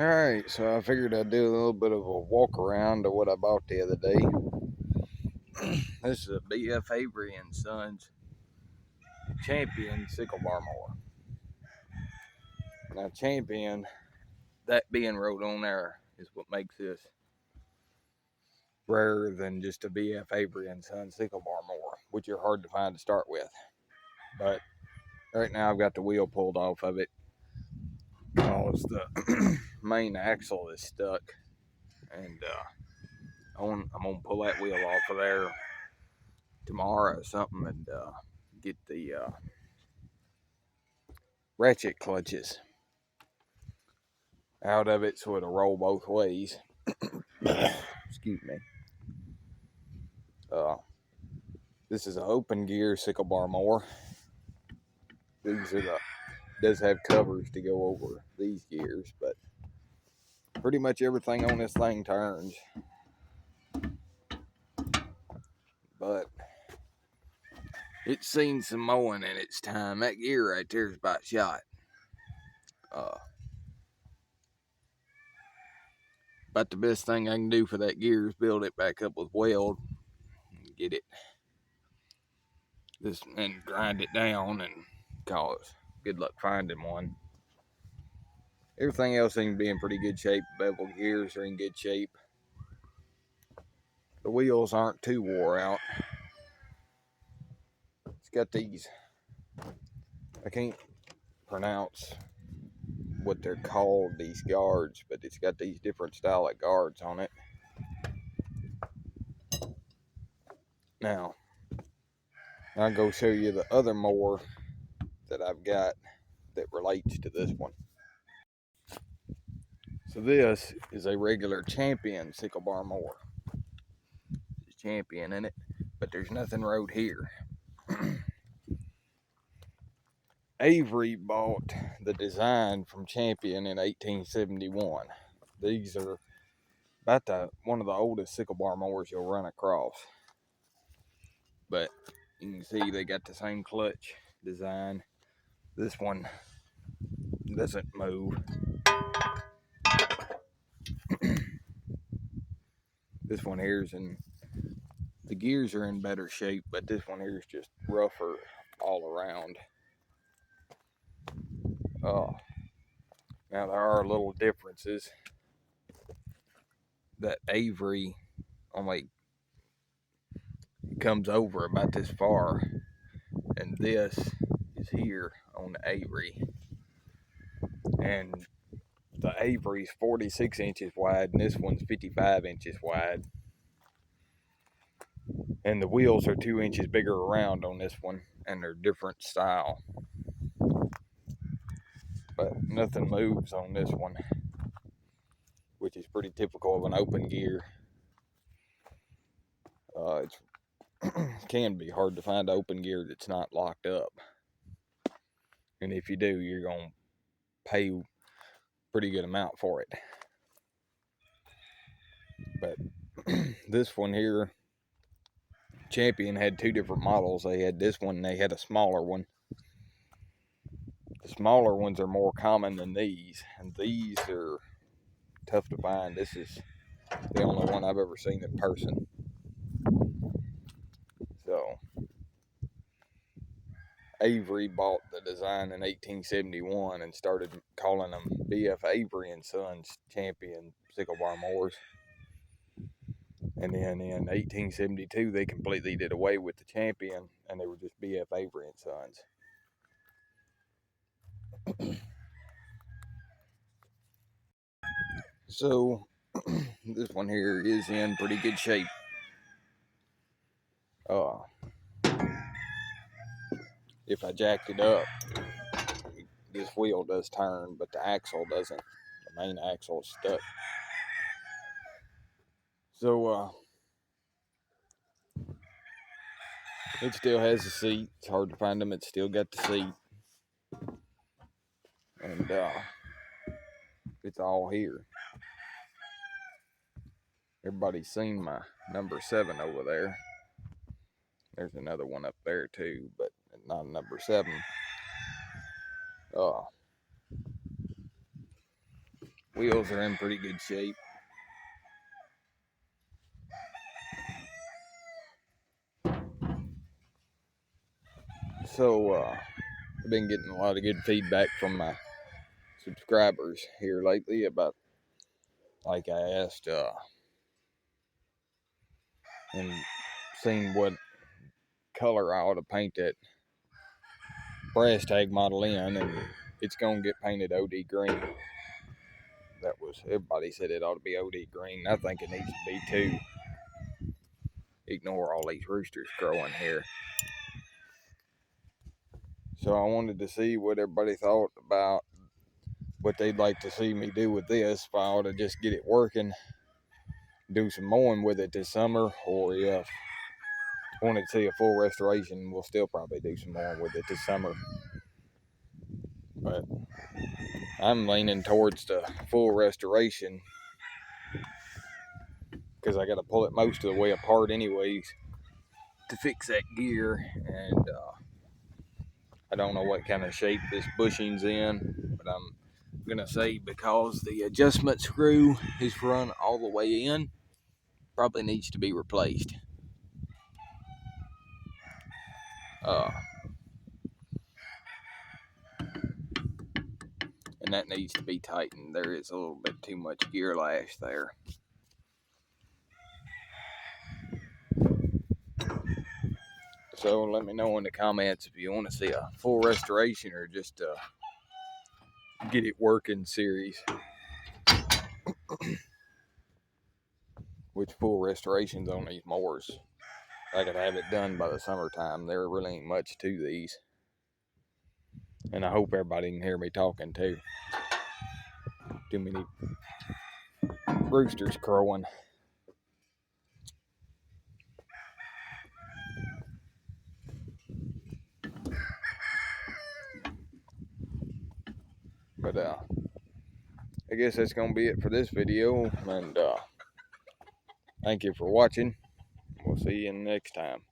Alright, so I figured I'd do a little bit of a walk around of what I bought the other day. This is a BF Avery and Sons Champion sickle bar mower. Now, Champion, that being wrote on there, is what makes this rarer than just a BF Avery and Sons sickle bar mower, which are hard to find to start with. But right now, I've got the wheel pulled off of it because the main axle is stuck, and I'm gonna pull that wheel off of there tomorrow or something and get the ratchet clutches out of it so it'll roll both ways. Excuse me. Uh, this is an open gear sickle bar mower. These are does have covers to go over these gears, but pretty much everything on this thing turns. But it's seen some mowing in its time. That gear right there is about shot. But the best thing I can do for that gear is build it back up with weld and get it this and grind it down and cause good luck finding one. Everything else seems to be in pretty good shape. Bevel gears are in good shape. The wheels aren't too wore out. It's got these, I can't pronounce what they're called, these guards, but it's got these different style of guards on it. Now, I'll go show you the other mower that I've got that relates to this one. So this is a regular Champion sickle bar mower. There's Champion in it, but there's nothing wrote here. Avery bought the design from Champion in 1871. These are about one of the oldest sickle bar mowers you'll run across. But you can see they got the same clutch design. This one doesn't move. This one here's the gears are in better shape, but this one here is just rougher all around. Now there are little differences. That Avery only comes over about this far, and this is here on the Avery. And the Avery's 46 inches wide, and this one's 55 inches wide. And the wheels are 2 inches bigger around on this one, and they're different style. But nothing moves on this one, which is pretty typical of an open gear. It can be hard to find open gear that's not locked up. And if you do, you're going to pay a pretty good amount for it. But this one here, Champion had two different models. They had this one and they had a smaller one. The smaller ones are more common than these, and these are tough to find. This is the only one I've ever seen in person. So Avery bought the design in 1871 and started calling them BF Avery and Sons Champion sickle bar mowers. And then in 1872, they completely did away with the Champion, and they were just BF Avery and Sons. So this one here is in pretty good shape. If I jacked it up, this wheel does turn, but the axle doesn't. The main axle is stuck. So it still has a seat. It's hard to find them. It's still got the seat, and it's all here. Everybody's seen my number 7 over there. There's another one up there too, but not a number 7. Wheels are in pretty good shape. So I've been getting a lot of good feedback from my subscribers here lately about, like I asked and seen what color I ought to paint that brass tag model in, and it's gonna get painted OD green. That was, everybody said it ought to be OD green. I think it needs to be too. Ignore all these roosters crowing here. So I wanted to see what everybody thought about what they'd like to see me do with this. If I ought to just get it working, do some mowing with it this summer, or if I wanted to see a full restoration, we'll still probably do some mowing with it this summer. But I'm leaning towards the full restoration because I got to pull it most of the way apart anyways to fix that gear, and I don't know what kind of shape this bushing's in, but I'm gonna say because the adjustment screw is run all the way in, probably needs to be replaced. And that needs to be tightened. There is a little bit too much gear lash there. So let me know in the comments if you want to see a full restoration or just get it working series. Which full restorations on these mowers. I could have it done by the summertime. There really ain't much to these. And I hope everybody can hear me talking too. Too many roosters crowing. But I guess that's gonna be it for this video, and thank you for watching. We'll see you next time.